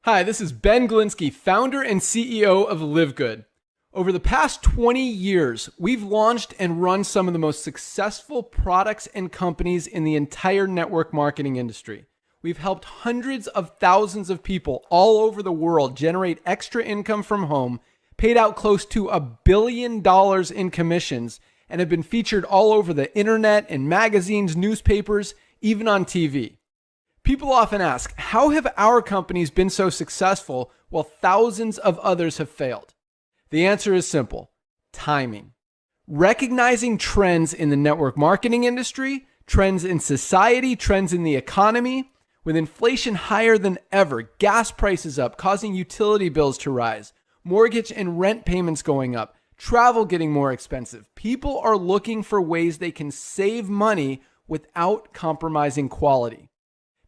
Hi, this is Ben Glinsky, founder and CEO of LiveGood. Over the past 20 years, we've launched and run some of the most successful products and companies in the entire network marketing industry. We've helped hundreds of thousands of people all over the world generate extra income from home, paid out close to $1 billion in commissions, and have been featured all over the internet and magazines, newspapers, even on TV. People often ask, how have our companies been so successful while thousands of others have failed? The answer is simple: timing. Recognizing trends in the network marketing industry, trends in society, trends in the economy. With inflation higher than ever, gas prices up, causing utility bills to rise, mortgage and rent payments going up, travel getting more expensive, people are looking for ways they can save money without compromising quality.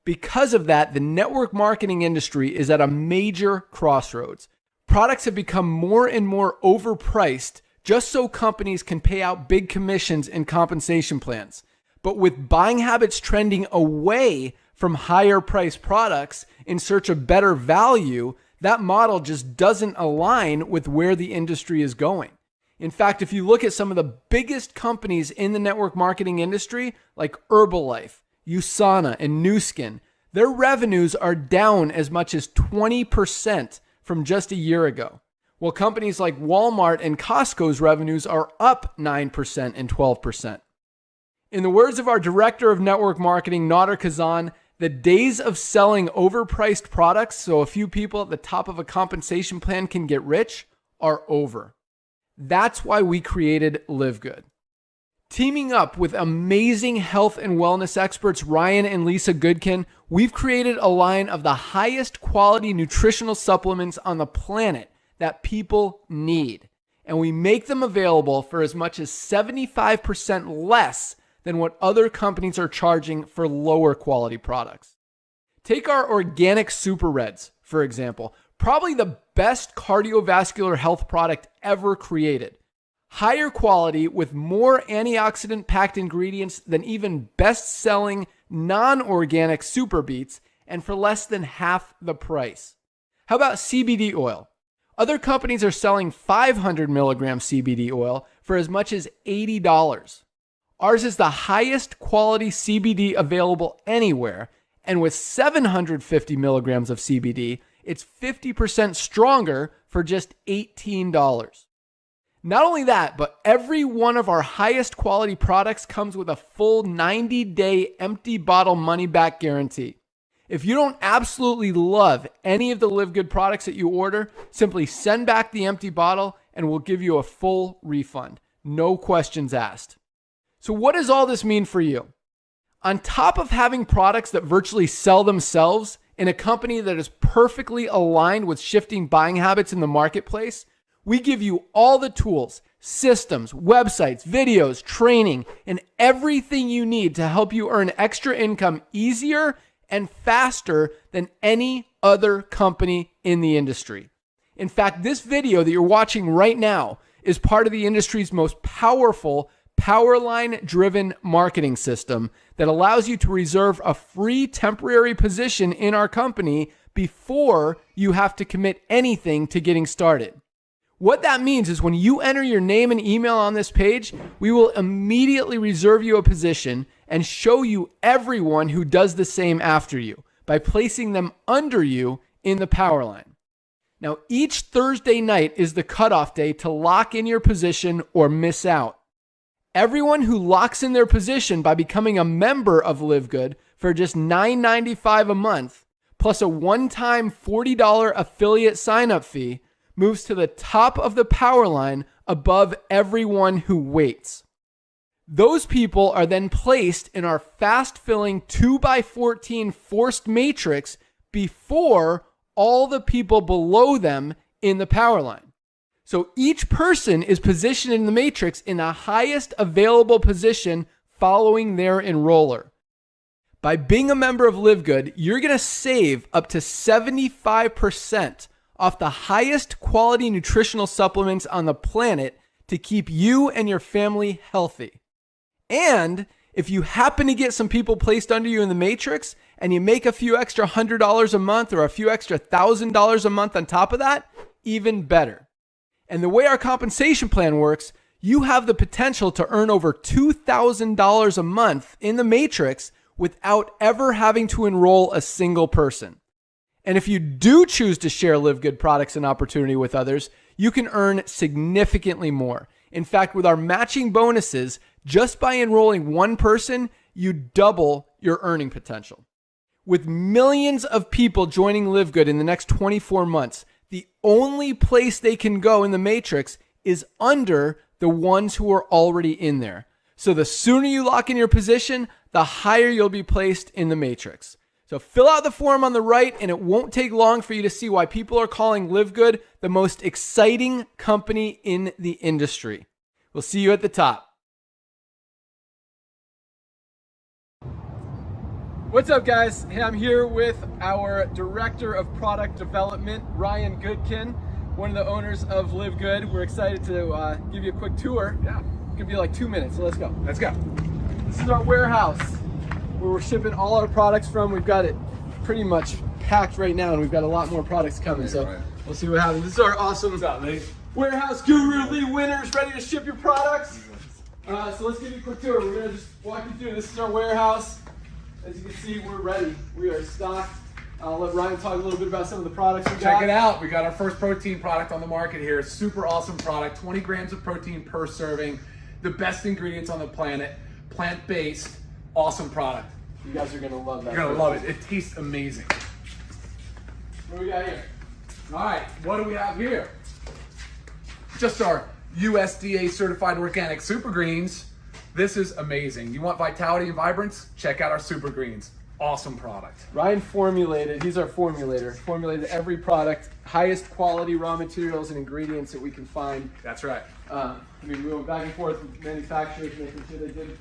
Because of that, the network marketing industry is at a major crossroads. Products have become more and more overpriced just so companies can pay out big commissions and compensation plans. But with buying habits trending away from higher priced products in search of better value, that model just doesn't align with where the industry is going. In fact, if you look at some of the biggest companies in the network marketing industry, like Herbalife, USANA, and Nu Skin, their revenues are down as much as 20% from just a year ago, while companies like Walmart and Costco's revenues are up 9% and 12%. In the words of our director of network marketing, Nader Kazan, the days of selling overpriced products so a few people at the top of a compensation plan can get rich are over. That's why we created LiveGood. Teaming up with amazing health and wellness experts Ryan and Lisa Goodkin, we've created a line of the highest quality nutritional supplements on the planet that people need. And we make them available for as much as 75% less than what other companies are charging for lower quality products. Take our organic Super Reds, for example, probably the best cardiovascular health product ever created. Higher quality with more antioxidant-packed ingredients than even best-selling non-organic Super Beets, and for less than half the price. How about CBD oil? Other companies are selling 500 milligram CBD oil for as much as $80. Ours is the highest quality CBD available anywhere, and with 750 milligrams of CBD, it's 50% stronger for just $18. Not only that, but every one of our highest quality products comes with a full 90-day empty bottle money-back guarantee. If you don't absolutely love any of the LiveGood products that you order, simply send back the empty bottle and we'll give you a full refund. No questions asked. So what does all this mean for you? On top of having products that virtually sell themselves in a company that is perfectly aligned with shifting buying habits in the marketplace, we give you all the tools, systems, websites, videos, training, and everything you need to help you earn extra income easier and faster than any other company in the industry. In fact, this video that you're watching right now is part of the industry's most powerful Powerline-driven marketing system that allows you to reserve a free temporary position in our company before you have to commit anything to getting started. What that means is when you enter your name and email on this page, we will immediately reserve you a position and show you everyone who does the same after you by placing them under you in the power line. Now, each Thursday night is the cutoff day to lock in your position or miss out. Everyone who locks in their position by becoming a member of LiveGood for just $9.95 a month, plus a one-time $40 affiliate sign-up fee, moves to the top of the power line above everyone who waits. Those people are then placed in our fast-filling 2x14 forced matrix before all the people below them in the power line. So each person is positioned in the matrix in the highest available position following their enroller. By being a member of LiveGood, you're going to save up to 75% off the highest quality nutritional supplements on the planet to keep you and your family healthy. And if you happen to get some people placed under you in the matrix and you make a few extra $100 a month or a few extra $1,000 a month on top of that, even better. And the way our compensation plan works, you have the potential to earn over $2,000 a month in the Matrix without ever having to enroll a single person. And if you do choose to share LiveGood products and opportunity with others, you can earn significantly more. In fact, with our matching bonuses, just by enrolling one person, you double your earning potential. With millions of people joining LiveGood in the next 24 months, the only place they can go in the Matrix is under the ones who are already in there. So the sooner you lock in your position, the higher you'll be placed in the Matrix. So fill out the form on the right, and it won't take long for you to see why people are calling LiveGood the most exciting company in the industry. We'll see you at the top. What's up, guys? Hey, I'm here with our Director of Product Development, Ryan Goodkin, one of the owners of LiveGood. We're excited to give you a quick tour. Yeah. It's gonna be like 2 minutes, so let's go. Let's go. This is our warehouse where we're shipping all our products from. We've got it pretty much packed right now, and we've got a lot more products coming, so we'll see what happens. This is our awesome warehouse guru, Lee Winters, ready to ship your products. So let's give you a quick tour. We're gonna just walk you through. This is our warehouse. As you can see, we're ready. We are stocked. I'll let Ryan talk a little bit about some of the products we got. Check it out. We got our first protein product on the market here. Super awesome product. 20 grams of protein per serving. The best ingredients on the planet. Plant-based. Awesome product. You guys are going to love that. You're going to love it. It tastes amazing. What do we got here? All right. What do we have here? Just our USDA certified organic super greens. This is amazing. You want vitality and vibrance? Check out our super greens. Awesome product. Ryan formulated, he's our formulator, formulated every product, highest quality raw materials and ingredients that we can find. That's right. We went back and forth with manufacturers, making sure they did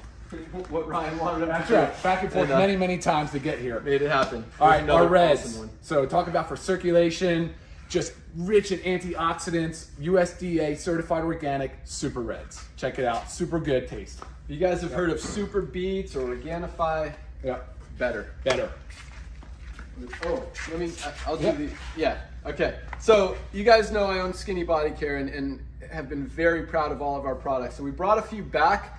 what Ryan wanted them That's to do. right. Back and forth many times to get here. Made it happen. All right, our reds. Awesome one. So talk about for circulation, just rich in antioxidants, USDA certified organic super reds. Check it out. Super good taste. You guys have heard of Super Beets or Organifi? Yeah. Better. Oh, I'll do the, yeah, okay. So you guys know I own Skinny Body Care and have been very proud of all of our products. So we brought a few back.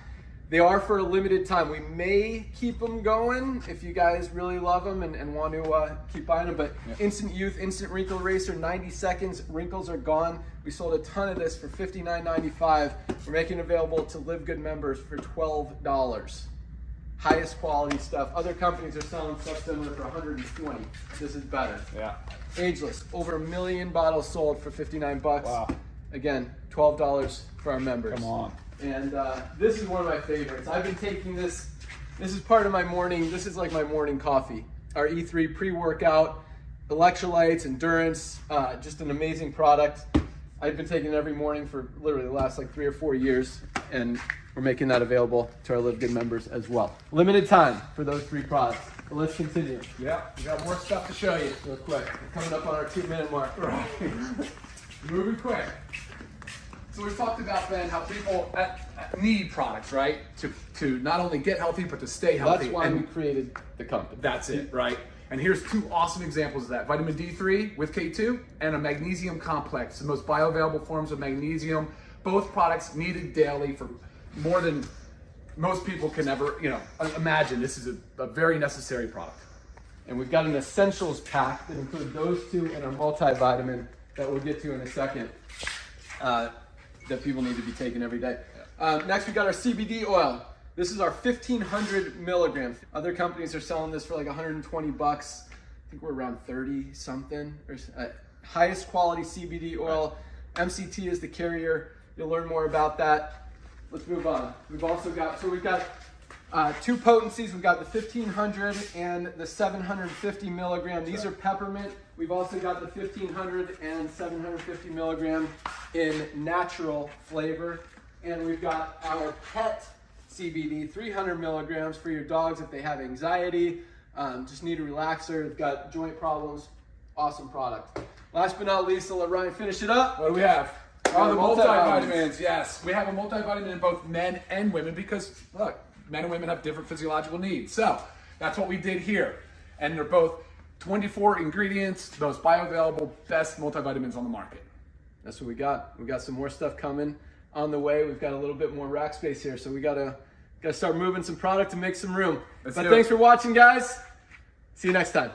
They are for a limited time. We may keep them going if you guys really love them and want to keep buying them, but Instant Youth, Instant Wrinkle Eraser, 90 seconds, wrinkles are gone. We sold a ton of this for $59.95. We're making it available to LiveGood members for $12. Highest quality stuff. Other companies are selling stuff similar for $120. This is better. Yeah. Ageless, over 1 million bottles sold for 59 bucks. Wow. Again, $12 for our members. Come on. And this is one of my favorites. I've been taking this. This is part of my morning. This is like my morning coffee. Our E3 pre-workout, electrolytes, endurance, just an amazing product. I've been taking it every morning for literally the last like 3 or 4 years, and we're making that available to our LiveGood members as well. Limited time for those 3 products. But let's continue. Yeah, we got more stuff to show you. Real quick. We're coming up on our 2-minute mark. Right. Moving quick. So we've talked about, Ben, how people need products, right? To not only get healthy, but to stay healthy. That's why we created the company. That's it, right? And here's 2 awesome examples of that. Vitamin D3 with K2 and a magnesium complex, the most bioavailable forms of magnesium. Both products needed daily for more than most people can ever, imagine. This is a very necessary product. And we've got an essentials pack that includes those 2 and our multivitamin that we'll get to in a second that people need to be taking every day. Next, we got our CBD oil. This is our 1,500 milligrams. Other companies are selling this for like 120 bucks. I think we're around 30 something. Highest quality CBD oil. MCT is the carrier. You'll learn more about that. Let's move on. We've also got, so we've got 2 potencies. We've got the 1,500 and the 750 milligram. These are peppermint. We've also got the 1,500 and 750 milligram in natural flavor. And we've got our pet CBD, 300 milligrams for your dogs if they have anxiety, just need a relaxer, they've got joint problems. Awesome product. Last but not least, I'll let Ryan finish it up. What do we have? Oh, the multivitamins, yes. We have a multivitamin in both men and women because, look, men and women have different physiological needs. So that's what we did here. And they're both 24 ingredients, most bioavailable, best multivitamins on the market. That's what we got. We got some more stuff coming on the way. We've got a little bit more rack space here, so we gotta start moving some product to make some room. Let's but do thanks it. for watching, guys. See you next time.